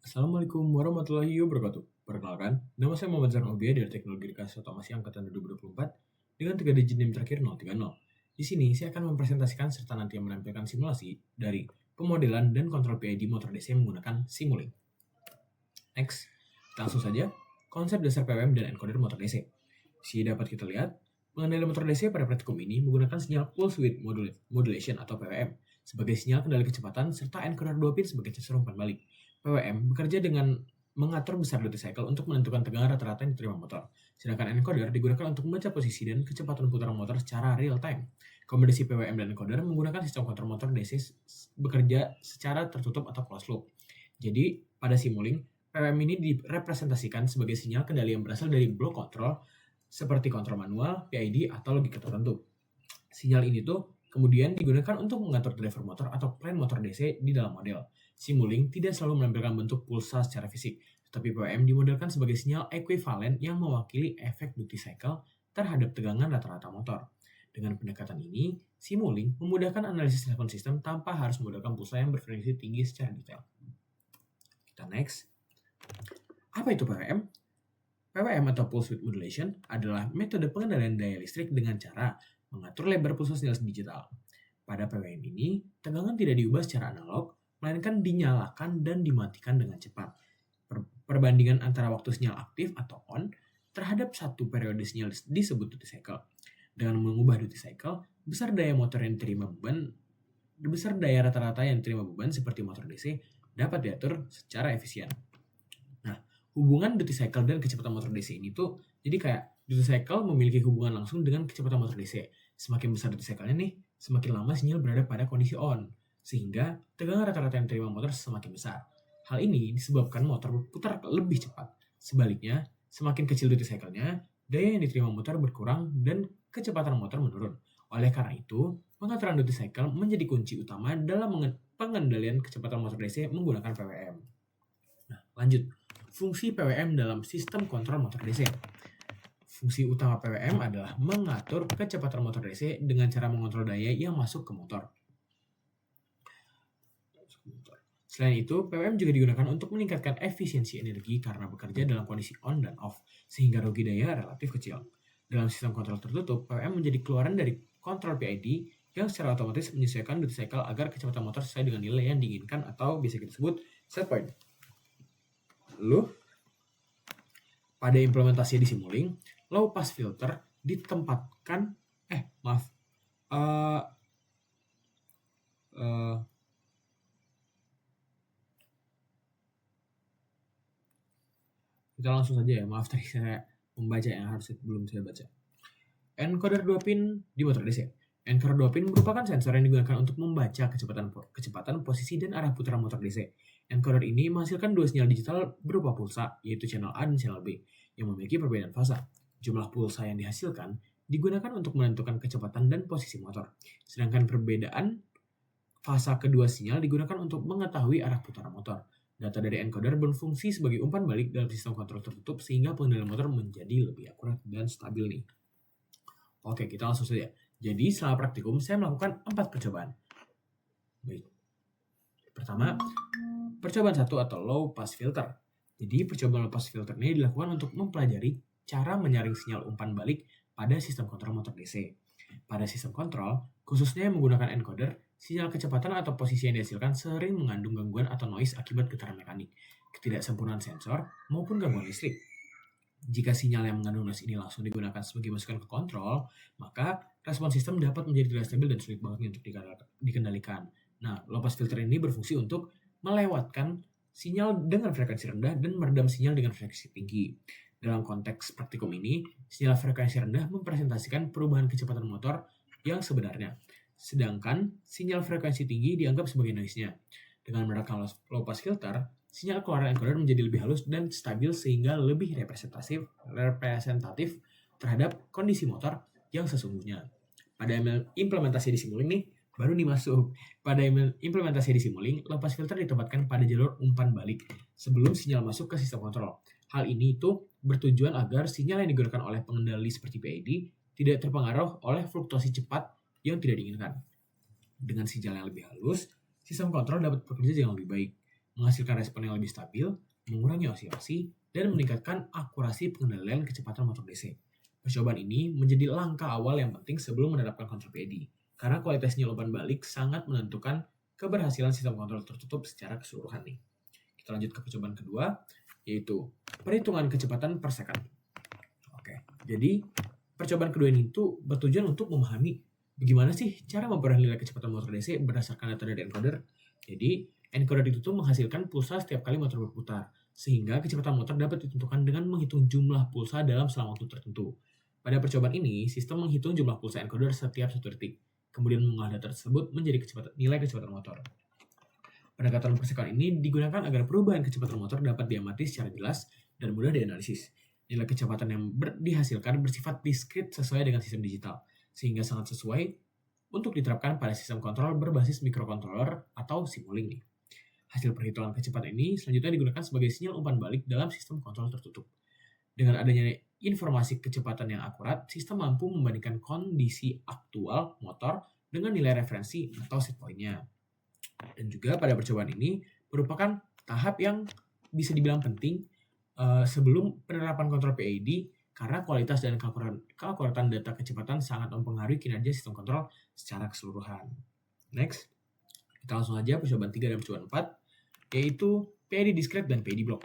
Assalamualaikum warahmatullahi wabarakatuh. Perkenalkan, nama saya Muhammad Zarnobia dari Teknologi Dikasih Otomasi Angkatan 2024 dengan 3 digit NIM terakhir 030. Di sini saya akan mempresentasikan serta nanti menampilkan simulasi dari pemodelan dan kontrol PID motor DC menggunakan Simulink. Next, kita langsung saja konsep dasar PWM dan encoder motor DC. Di sini dapat kita lihat pengendali motor DC pada praktikum ini menggunakan sinyal pulse width modulation atau PWM sebagai sinyal kendali kecepatan serta encoder 2 pin sebagai sensor umpan balik. PWM bekerja dengan mengatur besar duty cycle untuk menentukan tegangan rata-rata yang diterima motor. Sedangkan encoder digunakan untuk membaca posisi dan kecepatan putaran motor secara real time. Kombinasi PWM dan encoder menggunakan sistem kontrol motor DC bekerja secara tertutup atau closed loop. Jadi, pada Simulink, PWM ini direpresentasikan sebagai sinyal kendali yang berasal dari blok kontrol seperti kontrol manual, PID, atau logika tertentu. Sinyal ini tuh kemudian digunakan untuk mengatur driver motor atau plan motor DC di dalam model. Simulink tidak selalu menampilkan bentuk pulsa secara fisik, tetapi PWM dimodelkan sebagai sinyal ekuivalen yang mewakili efek duty cycle terhadap tegangan rata-rata motor. Dengan pendekatan ini, Simulink memudahkan analisis respon sistem tanpa harus memodalkan pulsa yang berfrekuensi tinggi secara detail. Kita next. Apa itu PWM? PWM atau Pulse Width Modulation adalah metode pengendalian daya listrik dengan cara mengatur lebar pulsa sinyal digital. Pada PWM ini, tegangan tidak diubah secara analog, melainkan dinyalakan dan dimatikan dengan cepat. Perbandingan antara waktu sinyal aktif atau on terhadap satu periode sinyal disebut duty cycle. Dengan mengubah duty cycle, besar daya rata-rata yang diterima beban seperti motor DC dapat diatur secara efisien. Nah, hubungan duty cycle dan kecepatan motor DC ini tuh jadi kayak duty cycle memiliki hubungan langsung dengan kecepatan motor DC. Semakin besar duty cycle-nya nih, semakin lama sinyal berada pada kondisi on, sehingga tegangan rata-rata yang diterima motor semakin besar. Hal ini disebabkan motor berputar lebih cepat. Sebaliknya, semakin kecil duty cycle-nya, daya yang diterima motor berkurang dan kecepatan motor menurun. Oleh karena itu, pengaturan duty cycle menjadi kunci utama dalam pengendalian kecepatan motor DC menggunakan PWM. Nah, lanjut. Fungsi PWM dalam sistem kontrol motor DC. Fungsi utama PWM adalah mengatur kecepatan motor DC dengan cara mengontrol daya yang masuk ke motor. Selain itu, PWM juga digunakan untuk meningkatkan efisiensi energi karena bekerja dalam kondisi on dan off, sehingga rugi daya relatif kecil. Dalam sistem kontrol tertutup, PWM menjadi keluaran dari kontrol PID yang secara otomatis menyesuaikan duty cycle agar kecepatan motor sesuai dengan nilai yang diinginkan atau bisa kita sebut set point. Lalu, pada implementasi di Simulink, low pass filter ditempatkan kita langsung saja ya, maaf tadi saya membaca yang harus belum saya baca. Encoder 2 pin di motor DC. Encoder 2 pin merupakan sensor yang digunakan untuk membaca kecepatan, posisi, dan arah putaran motor DC. Encoder ini menghasilkan dua sinyal digital berupa pulsa, yaitu channel A dan channel B, yang memiliki perbedaan fasa. Jumlah pulsa yang dihasilkan digunakan untuk menentukan kecepatan dan posisi motor, sedangkan perbedaan fasa kedua sinyal digunakan untuk mengetahui arah putaran motor. Data dari encoder berfungsi sebagai umpan balik dalam sistem kontrol tertutup sehingga pengendalian motor menjadi lebih akurat dan stabil nih. Oke, kita langsung saja. Jadi, selama praktikum, saya melakukan 4 percobaan. Baik. Pertama, percobaan 1 atau low pass filter. Jadi, percobaan low pass filter ini dilakukan untuk mempelajari cara menyaring sinyal umpan balik pada sistem kontrol motor DC. Pada sistem kontrol, khususnya yang menggunakan encoder, sinyal kecepatan atau posisi yang dihasilkan sering mengandung gangguan atau noise akibat getaran mekanik, ketidaksempurnaan sensor, maupun gangguan listrik. Jika sinyal yang mengandung noise ini langsung digunakan sebagai masukan ke kontrol, maka respon sistem dapat menjadi tidak stabil dan sulit banget untuk dikendalikan. Nah, low pass filter ini berfungsi untuk melewatkan sinyal dengan frekuensi rendah dan meredam sinyal dengan frekuensi tinggi. Dalam konteks praktikum ini, sinyal frekuensi rendah mempresentasikan perubahan kecepatan motor yang sebenarnya, sedangkan sinyal frekuensi tinggi dianggap sebagai noise-nya. Dengan menerapkan low pass filter, sinyal keluaran encoder menjadi lebih halus dan stabil sehingga lebih representatif terhadap kondisi motor yang sesungguhnya. Pada implementasi di Simulink nih, baru nih masuk. Pada implementasi di Simulink, low pass filter ditempatkan pada jalur umpan balik sebelum sinyal masuk ke sistem kontrol. Hal ini itu bertujuan agar sinyal yang digunakan oleh pengendali seperti PID tidak terpengaruh oleh fluktuasi cepat yang tidak diinginkan. Dengan sinyal yang lebih halus, sistem kontrol dapat bekerja dengan lebih baik. menghasilkan respon yang lebih stabil, mengurangi osilasi, dan meningkatkan akurasi pengendalian kecepatan motor DC. Percobaan ini menjadi langkah awal yang penting sebelum menerapkan kontrol PID, karena kualitas sinyal umpan balik sangat menentukan keberhasilan sistem kontrol tertutup secara keseluruhan nih. Kita lanjut ke percobaan kedua, yaitu perhitungan kecepatan per second. Oke, jadi percobaan kedua ini tuh bertujuan untuk memahami bagaimana sih cara memperoleh nilai kecepatan motor DC berdasarkan data dari encoder. Jadi, encoder itu tuh menghasilkan pulsa setiap kali motor berputar, sehingga kecepatan motor dapat ditentukan dengan menghitung jumlah pulsa dalam selang waktu tertentu. Pada percobaan ini, sistem menghitung jumlah pulsa encoder setiap 1 detik, kemudian mengolah data tersebut menjadi nilai kecepatan motor. Pendekatan per second ini digunakan agar perubahan kecepatan motor dapat diamati secara jelas dan mudah dianalisis. Nilai kecepatan yang dihasilkan bersifat diskrit sesuai dengan sistem digital, sehingga sangat sesuai untuk diterapkan pada sistem kontrol berbasis microcontroller atau Simulink nih. Hasil perhitungan kecepatan ini selanjutnya digunakan sebagai sinyal umpan balik dalam sistem kontrol tertutup. Dengan adanya informasi kecepatan yang akurat, sistem mampu membandingkan kondisi aktual motor dengan nilai referensi atau set point-nya. Dan juga pada percobaan ini merupakan tahap yang bisa dibilang penting sebelum penerapan kontrol PID, karena kualitas dan keakuratan data kecepatan sangat mempengaruhi kinerja sistem kontrol secara keseluruhan. Next, kita langsung aja percobaan 3 dan percobaan 4, yaitu PID discrete dan PID block.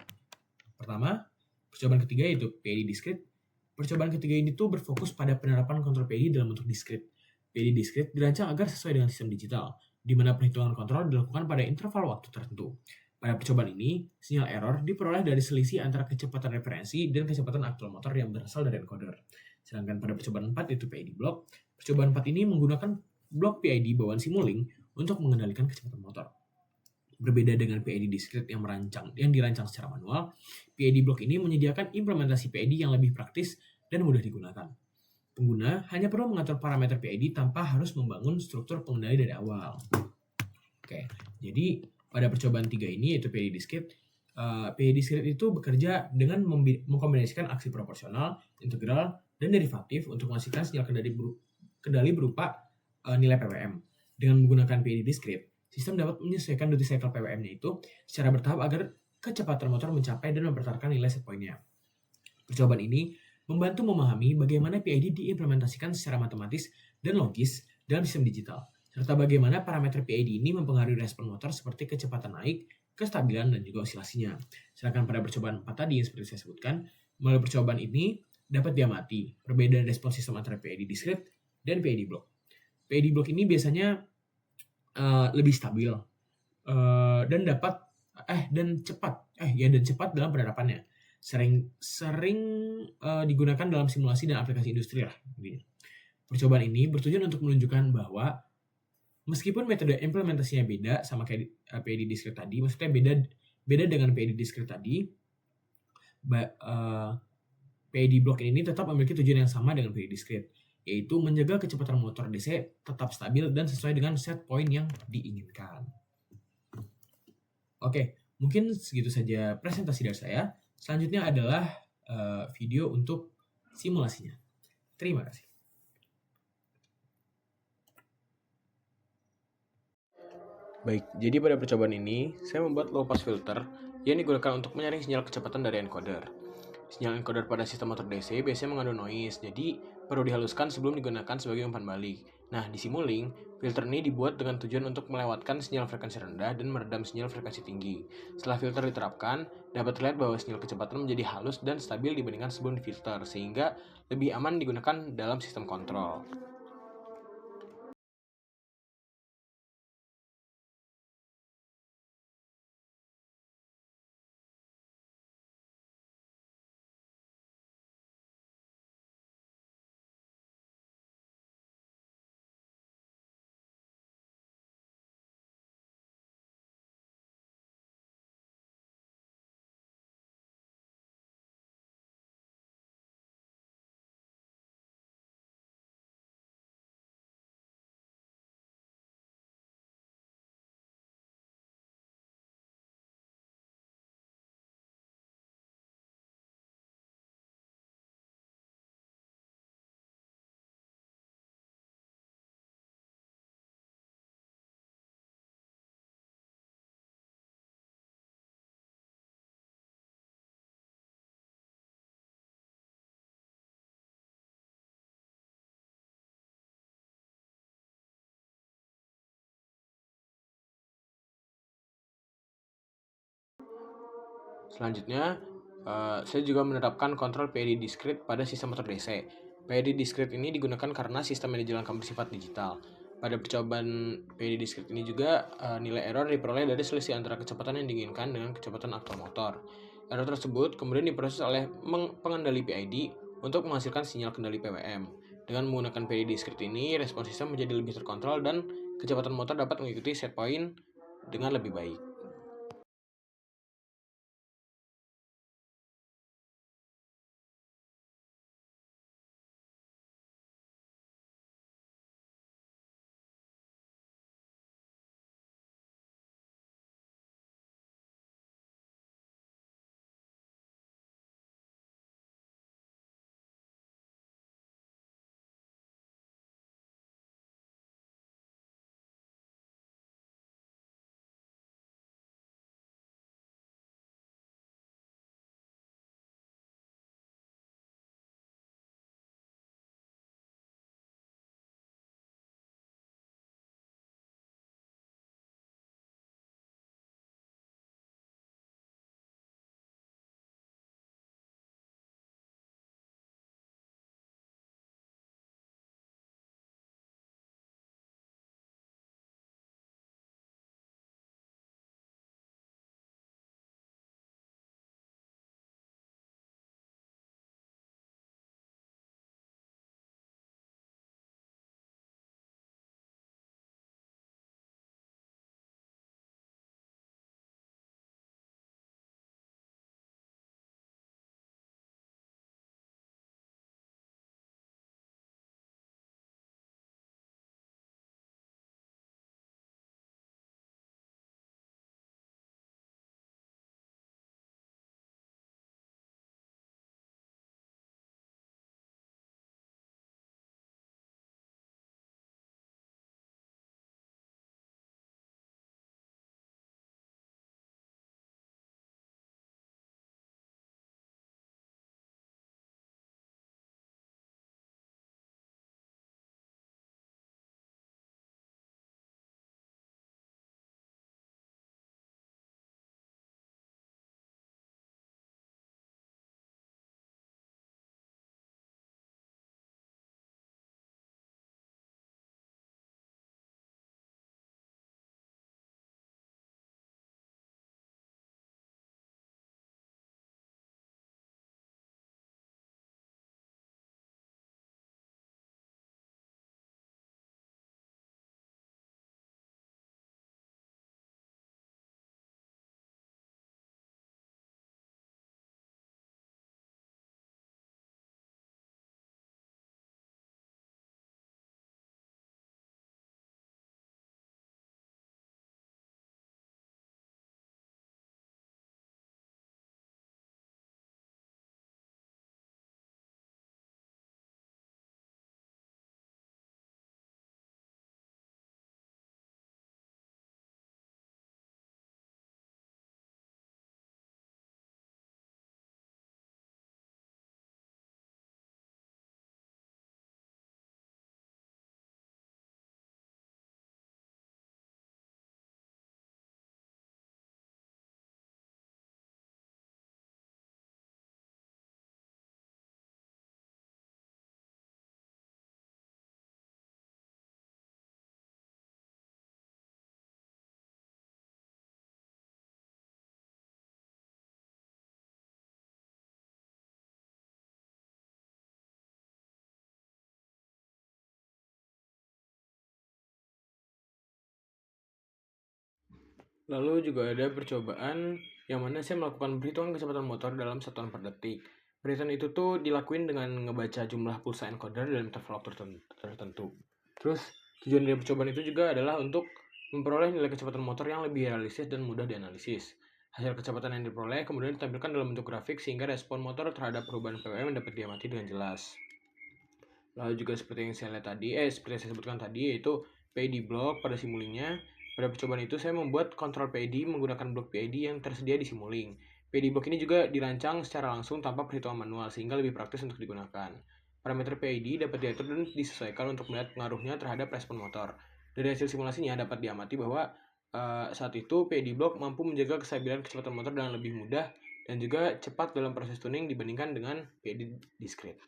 Pertama, percobaan ketiga yaitu PID discrete. Percobaan ketiga ini tuh berfokus pada penerapan kontrol PID dalam bentuk discrete. PID discrete dirancang agar sesuai dengan sistem digital, di mana perhitungan kontrol dilakukan pada interval waktu tertentu. Pada percobaan ini, sinyal error diperoleh dari selisih antara kecepatan referensi dan kecepatan aktual motor yang berasal dari encoder. Sedangkan pada percobaan 4 yaitu PID block, percobaan 4 ini menggunakan blok PID bawaan Simulink untuk mengendalikan kecepatan motor. Berbeda dengan PID discrete yang dirancang secara manual, PID block ini menyediakan implementasi PID yang lebih praktis dan mudah digunakan. Pengguna hanya perlu mengatur parameter PID tanpa harus membangun struktur pengendali dari awal. Oke, jadi pada percobaan 3 ini yaitu PID discrete, PID discrete itu bekerja dengan mengkombinasikan aksi proporsional, integral, dan derivatif untuk menghasilkan sinyal kendali berupa nilai PWM. Dengan menggunakan PID discrete, sistem dapat menyesuaikan duty cycle PWM-nya itu secara bertahap agar kecepatan motor mencapai dan mempertahankan nilai set point-nya. Percobaan ini membantu memahami bagaimana PID diimplementasikan secara matematis dan logis dalam sistem digital, serta bagaimana parameter PID ini mempengaruhi respon motor seperti kecepatan naik, kestabilan, dan juga osilasinya. Sedangkan pada percobaan 4 tadi yang seperti saya sebutkan, melalui percobaan ini dapat diamati perbedaan respon sistem antara PID discrete dan PID block. PID block ini biasanya lebih stabil dan cepat dalam penerapannya. Sering digunakan dalam simulasi dan aplikasi industri lah. Percobaan ini bertujuan untuk menunjukkan bahwa meskipun metode implementasinya beda sama kayak PID discrete tadi, maksudnya beda dengan PID discrete tadi, PID block ini tetap memiliki tujuan yang sama dengan PID discrete, yaitu menjaga kecepatan motor DC tetap stabil dan sesuai dengan set point yang diinginkan. Oke, mungkin segitu saja presentasi dari saya. Selanjutnya adalah video untuk simulasinya. Terima kasih. Baik, jadi pada percobaan ini, saya membuat low pass filter yang digunakan untuk menyaring sinyal kecepatan dari encoder. Sinyal encoder pada sistem motor DC biasanya mengandung noise, jadi perlu dihaluskan sebelum digunakan sebagai umpan balik. Nah, di Simulink, filter ini dibuat dengan tujuan untuk melewatkan sinyal frekuensi rendah dan meredam sinyal frekuensi tinggi. Setelah filter diterapkan, dapat terlihat bahwa sinyal kecepatan menjadi halus dan stabil dibandingkan sebelum difilter, sehingga lebih aman digunakan dalam sistem kontrol. Selanjutnya, saya juga menerapkan kontrol PID discrete pada sistem motor DC. PID discrete ini digunakan karena sistem yang dijalankan bersifat digital. Pada percobaan PID discrete ini juga nilai error diperoleh dari selisih antara kecepatan yang diinginkan dengan kecepatan aktor motor. Error tersebut kemudian diproses oleh pengendali PID untuk menghasilkan sinyal kendali PWM. Dengan menggunakan PID discrete ini, respon sistem menjadi lebih terkontrol dan kecepatan motor dapat mengikuti set point dengan lebih baik. Lalu juga ada percobaan yang mana saya melakukan perhitungan kecepatan motor dalam satuan per detik. Perhitungan itu tuh dilakuin dengan ngebaca jumlah pulsa encoder dalam interval waktu tertentu. Terus tujuan dari percobaan itu juga adalah untuk memperoleh nilai kecepatan motor yang lebih realistis dan mudah dianalisis. Hasil kecepatan yang diperoleh kemudian ditampilkan dalam bentuk grafik sehingga respon motor terhadap perubahan PWM dapat diamati dengan jelas. Lalu juga seperti yang saya lihat tadi, seperti yang saya sebutkan tadi, yaitu PID block pada simulingnya. Pada percobaan itu saya membuat kontrol PID menggunakan blok PID yang tersedia di simuling. PID block ini juga dirancang secara langsung tanpa perhitungan manual sehingga lebih praktis untuk digunakan. Parameter PID dapat diatur dan disesuaikan untuk melihat pengaruhnya terhadap respon motor. Dari hasil simulasinya dapat diamati bahwa saat itu PID block mampu menjaga kestabilan kecepatan motor dengan lebih mudah dan juga cepat dalam proses tuning dibandingkan dengan PID discrete.